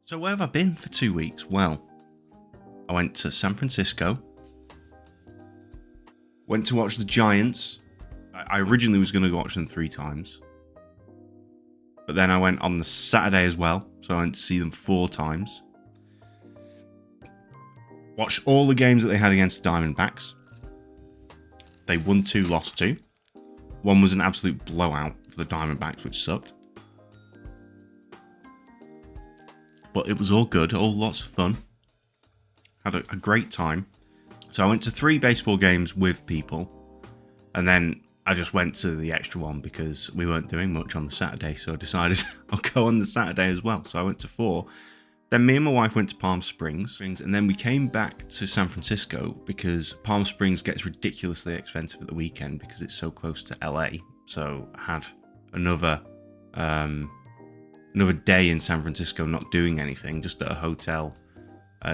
So where have I been for 2 weeks? Well, I went to San Francisco. Went to watch the Giants. I originally was going to go watch them 3 times. But then I went on the Saturday as well. So I went to see them 4 times. Watched all the games that they had against the Diamondbacks. They won 2, lost 2. One was an absolute blowout for the Diamondbacks, which sucked. But it was all good, all lots of fun. Had a great time. So I went to 3 baseball games with people. And then I just went to the extra one because we weren't doing much on the Saturday. So I decided I'll go on the Saturday as well. So I went to 4. Then me and my wife went to Palm Springs. And then we came back to San Francisco because Palm Springs gets ridiculously expensive at the weekend because it's so close to LA. So I had another day in San Francisco not doing anything, just at a hotel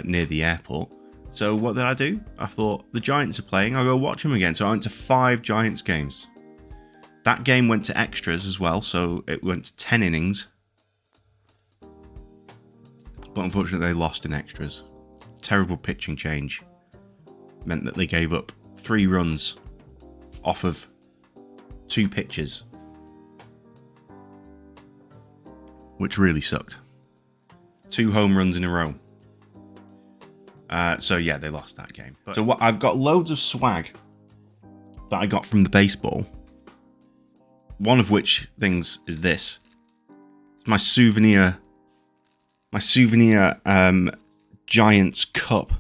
near the airport. So what did I do? I thought, the Giants are playing, I'll go watch them again. So I went to 5 Giants games. That game went to extras as well, so it went to 10 innings. But unfortunately they lost in extras. Terrible pitching change. Meant that they gave up 3 runs off of 2 pitches. Which really sucked. 2 home runs in a row. So yeah, they lost that game. So I've got loads of swag that I got from the baseball. One of which things is this. It's my souvenir Giants cup.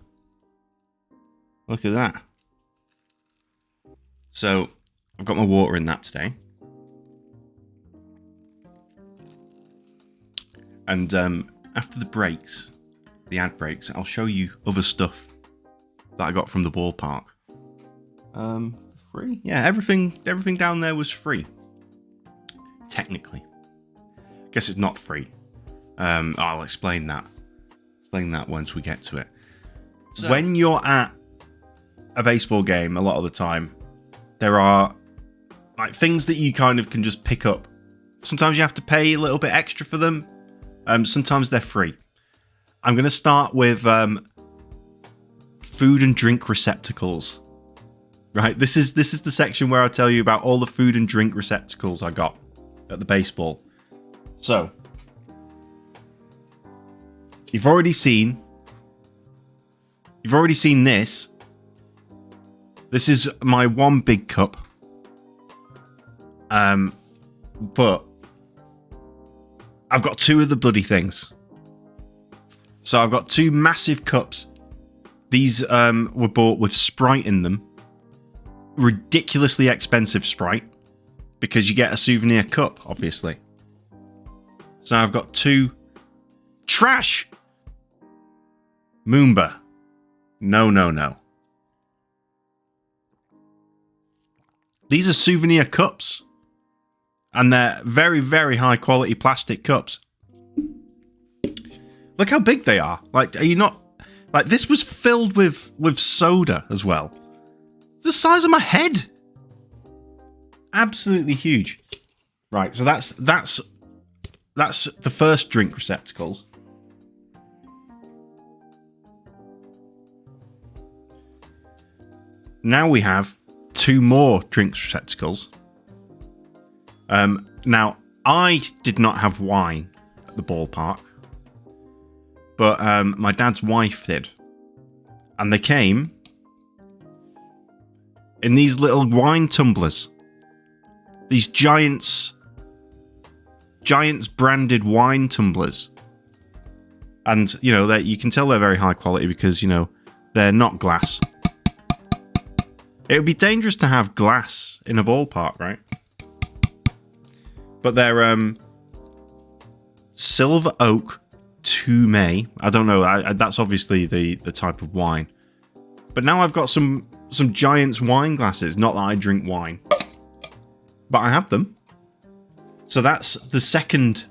Look at that. So I've got my water in that today. And after the breaks, the ad breaks, I'll show you other stuff that I got from the ballpark. Free? Yeah, everything down there was free. Technically. Guess it's not free. I'll explain that. Explain that once we get to it. So, when you're at a baseball game, a lot of the time, there are like things that you kind of can just pick up. Sometimes you have to pay a little bit extra for them. Sometimes they're free. I'm going to start with food and drink receptacles. Right, this is the section where I tell you about all the food and drink receptacles I got at the baseball. So, you've already seen this. This is my one big cup. But I've got 2 of the bloody things. So I've got 2 massive cups. These were bought with Sprite in them. Ridiculously expensive Sprite. Because you get a souvenir cup, obviously. So I've got 2 trash. Moomba. No. These are souvenir cups. And they're very, very high quality plastic cups. Look how big they are. Like, are you not... Like, this was filled with soda as well. It's the size of my head. Absolutely huge. Right, so that's the first drink receptacles. Now we have 2 more drinks receptacles. Now, I did not have wine at the ballpark. But my dad's wife did. And they came in these little wine tumblers. These Giants branded wine tumblers. And, you know, you can tell they're very high quality because, you know, they're not glass. It would be dangerous to have glass in a ballpark, right? But they're Silver Oak May. I don't know. That's obviously the type of wine. But now I've got some Giants wine glasses. Not that I drink wine. But I have them. So that's the second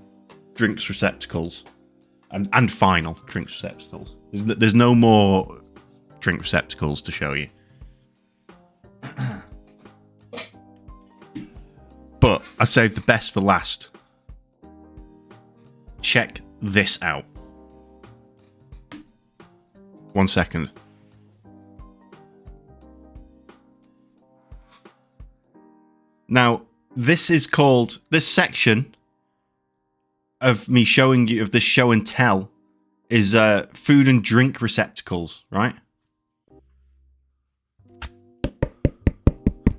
drinks receptacles. And final drinks receptacles. There's no more drink receptacles to show you. But I saved the best for last. Check this out. 1 second. Now, this section of me showing you, of this show and tell, is food and drink receptacles, right?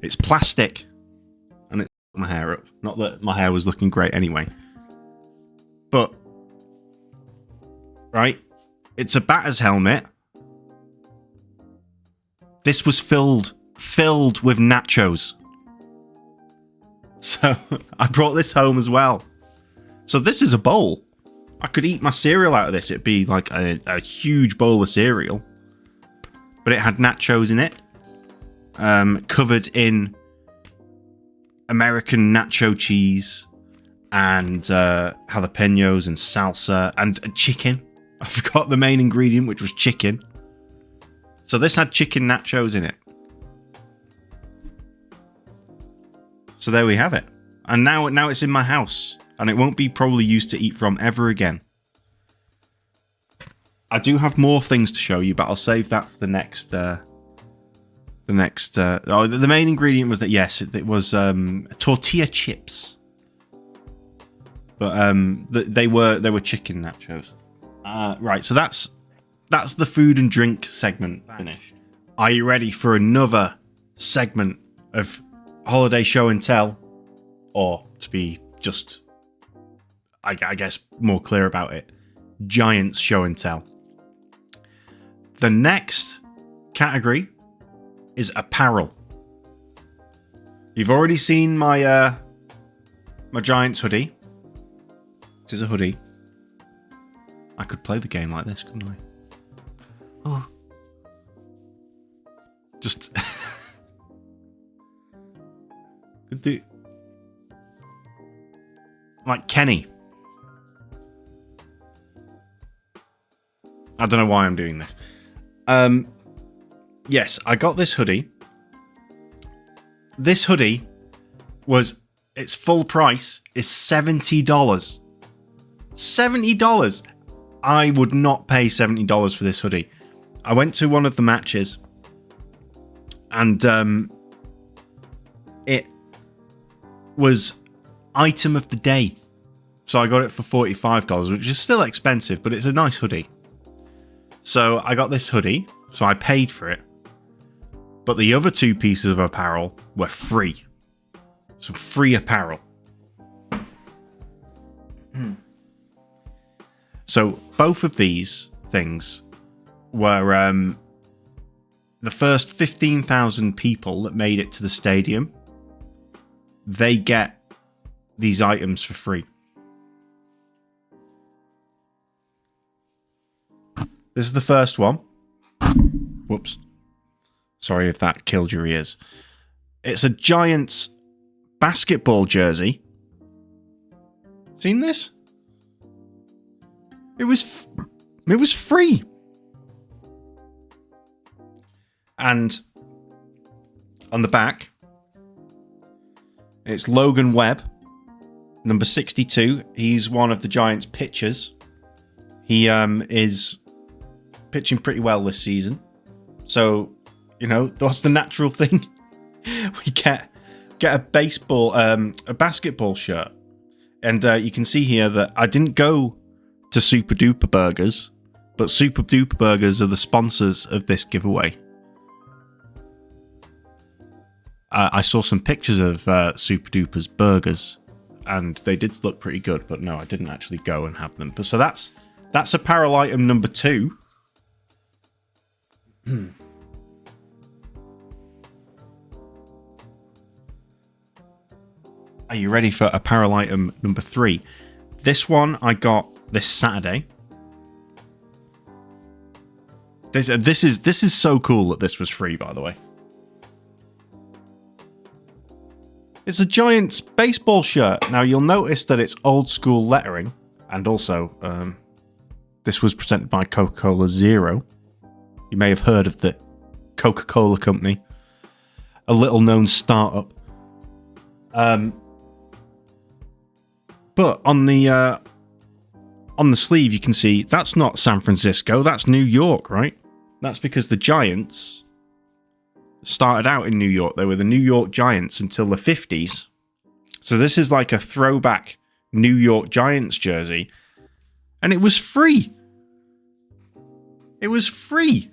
It's plastic. And it's my hair up. Not that my hair was looking great anyway. But, right? It's a batter's helmet. This was filled with nachos. So I brought this home as well. So this is a bowl. I could eat my cereal out of this. It'd be like a huge bowl of cereal. But it had nachos in it. Covered in American nacho cheese and jalapenos and salsa and chicken. I forgot the main ingredient, which was chicken. So this had chicken nachos in it. So there we have it. And now it's in my house. And it won't be probably used to eat from ever again. I do have more things to show you, but I'll save that for the next... the main ingredient was that, yes, it was tortilla chips. But they were chicken nachos. Right, so that's the food and drink segment finished. Are you ready for another segment of holiday show and tell? Or to be just, I guess, more clear about it, Giants show and tell. The next category is apparel. You've already seen my my Giants hoodie. It is a hoodie. I could play the game like this, couldn't I? Oh. Just could do like Kenny. I don't know why I'm doing this. Yes, I got this hoodie. This hoodie its full price is $70. $70. I would not pay $70 for this hoodie. I went to one of the matches and it was item of the day. So I got it for $45, which is still expensive, but it's a nice hoodie. So I got this hoodie, so I paid for it. But the other two pieces of apparel were free. So free apparel. So both of these things were the first 15,000 people that made it to the stadium. They get these items for free. This is the first one. Whoops. Sorry if that killed your ears. It's a Giants basketball jersey. Seen this? It was free. And on the back, it's Logan Webb, number 62. He's one of the Giants pitchers. He is pitching pretty well this season. So, you know, that's the natural thing. We get a basketball shirt. And you can see here that I didn't go to Super Duper Burgers, but Super Duper Burgers are the sponsors of this giveaway. I saw some pictures of Super Duper's burgers, and they did look pretty good, but no, I didn't actually go and have them. But so that's apparel item number 2. Are you ready for apparel item number 3? This one I got this Saturday. This is so cool that this was free, by the way. It's a Giants baseball shirt. Now you'll notice that it's old school lettering, and also this was presented by Coca-Cola Zero. You may have heard of the Coca-Cola company, a little known startup. But on the sleeve, you can see that's not San Francisco, that's New York, right? That's because the Giants started out in New York. They were the New York Giants until the 50s. So this is like a throwback New York Giants jersey. And it was free. It was free.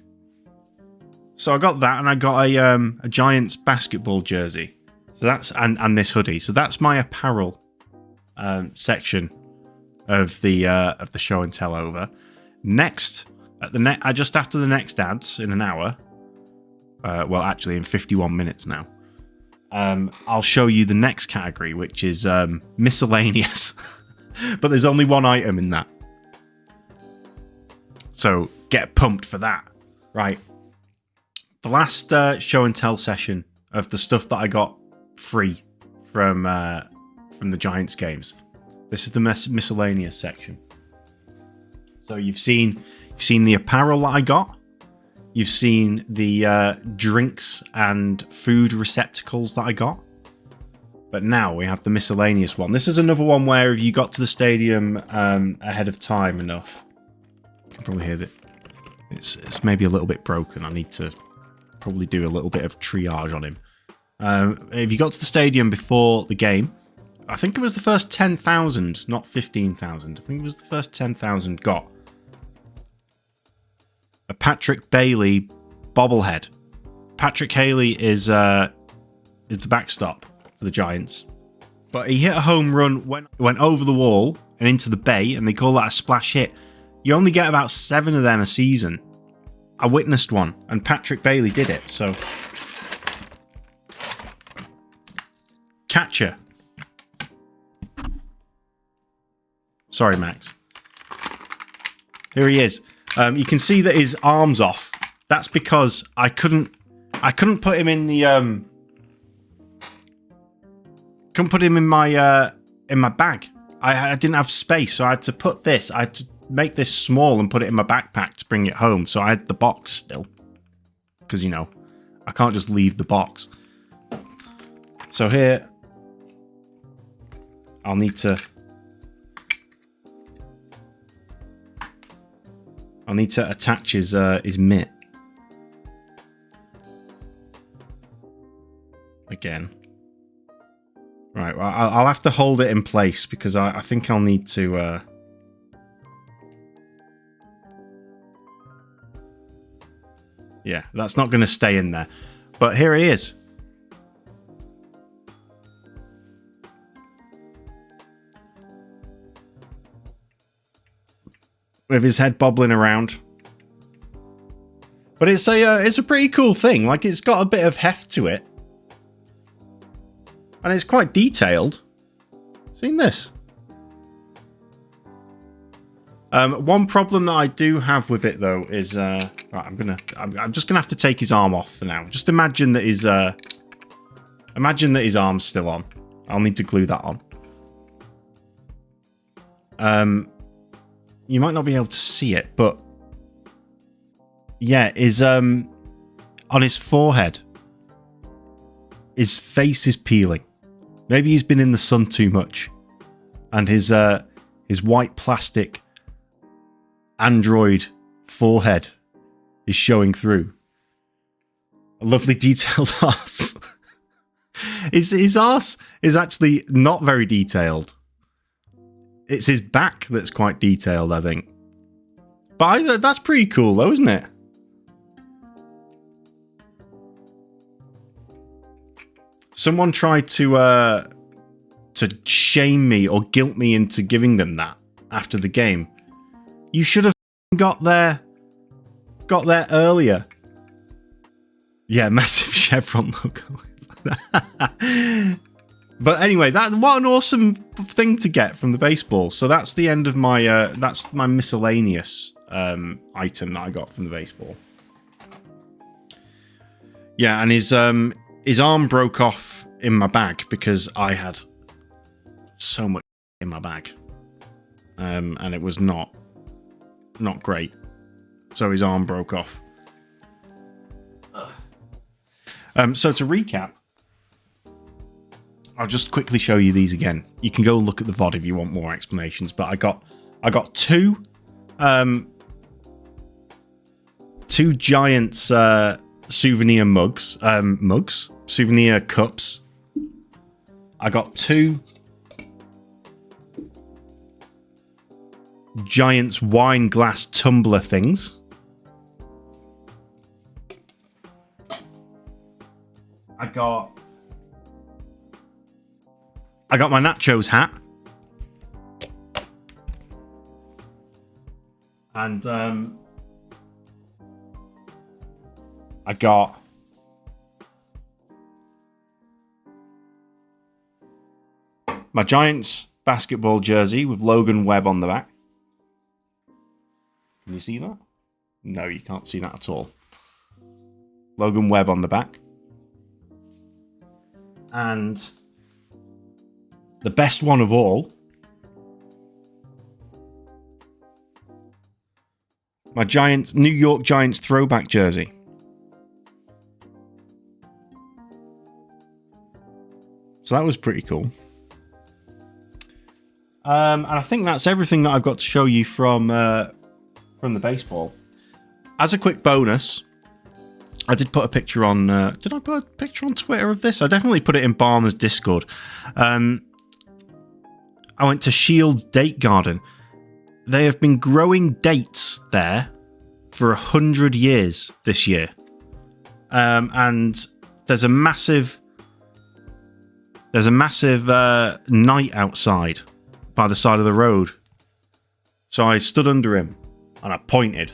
So I got that, and I got a Giants basketball jersey. So that's and this hoodie. So that's my apparel section of the show and tell over. Next, at the just after the next ads in an hour. Well, actually, in 51 minutes now. I'll show you the next category, which is miscellaneous. But there's only one item in that. So get pumped for that. Right. The last show and tell session of the stuff that I got free from the Giants games. This is the miscellaneous section. So you've seen the apparel that I got. You've seen the drinks and food receptacles that I got. But now we have the miscellaneous one. This is another one where if you got to the stadium ahead of time enough, you can probably hear that it's maybe a little bit broken. I need to probably do a little bit of triage on him. If you got to the stadium before the game, I think it was the first 10,000, not 15,000. I think it was the first 10,000 got a Patrick Bailey bobblehead. Patrick Haley is the backstop for the Giants. But he hit a home run, went over the wall and into the bay, and they call that a splash hit. You only get about 7 of them a season. I witnessed one, and Patrick Bailey did it, so... Catcher. Sorry, Max. Here he is. You can see that his arm's off. That's because I couldn't put him in the couldn't put him in my bag. I didn't have space, so I had to put this. I had to make this small and put it in my backpack to bring it home. So I had the box still, because you know I can't just leave the box. So here, I'll need to attach his mitt again. Right, well, I'll have to hold it in place because I think I'll need to. Yeah, that's not going to stay in there. But here he is. With his head bobbling around. But it's a pretty cool thing. Like, it's got a bit of heft to it. And it's quite detailed. Seen this? One problem that I do have with it though is right, I'm just gonna have to take his arm off for now. Just imagine that his arm's still on. I'll need to glue that on. You might not be able to see it, but yeah, on his forehead, his face is peeling. Maybe he's been in the sun too much, and his white plastic android forehead is showing through. A lovely detailed arse. His arse is actually not very detailed. It's his back that's quite detailed, I think. But that's pretty cool, though, isn't it? Someone tried to shame me or guilt me into giving them that after the game. You should have got there earlier. Yeah, massive Chevron logo. But anyway, what an awesome thing to get from the baseball. So that's the end of my that's my miscellaneous item that I got from the baseball. Yeah, and his arm broke off in my bag because I had so much in my bag, and it was not great. So his arm broke off. So to recap, I'll just quickly show you these again. You can go and look at the VOD if you want more explanations. But I got two 2 Giants souvenir souvenir cups. I got 2 Giants wine glass tumbler things. I got my nachos hat. And I got my Giants basketball jersey with Logan Webb on the back. Can you see that? No, you can't see that at all. Logan Webb on the back. And the best one of all, my New York Giants throwback jersey. So that was pretty cool. And I think that's everything that I've got to show you from the baseball. As a quick bonus, I did put a picture on... did I put a picture on Twitter of this? I definitely put it in Barmer's Discord. I went to Shields Date Garden. They have been growing dates there for 100 years this year. And there's a massive night outside by the side of the road. So I stood under him and I pointed.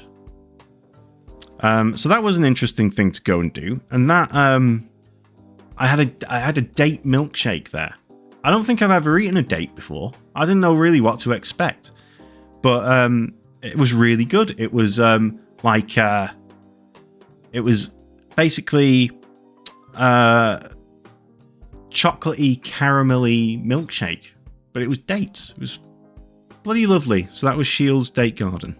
So that was an interesting thing to go and do. And that I had a date milkshake there. I don't think I've ever eaten a date before. I didn't know really what to expect. But it was really good. It was it was basically chocolatey, caramelly milkshake. But it was dates. It was bloody lovely. So that was Shields Date Garden.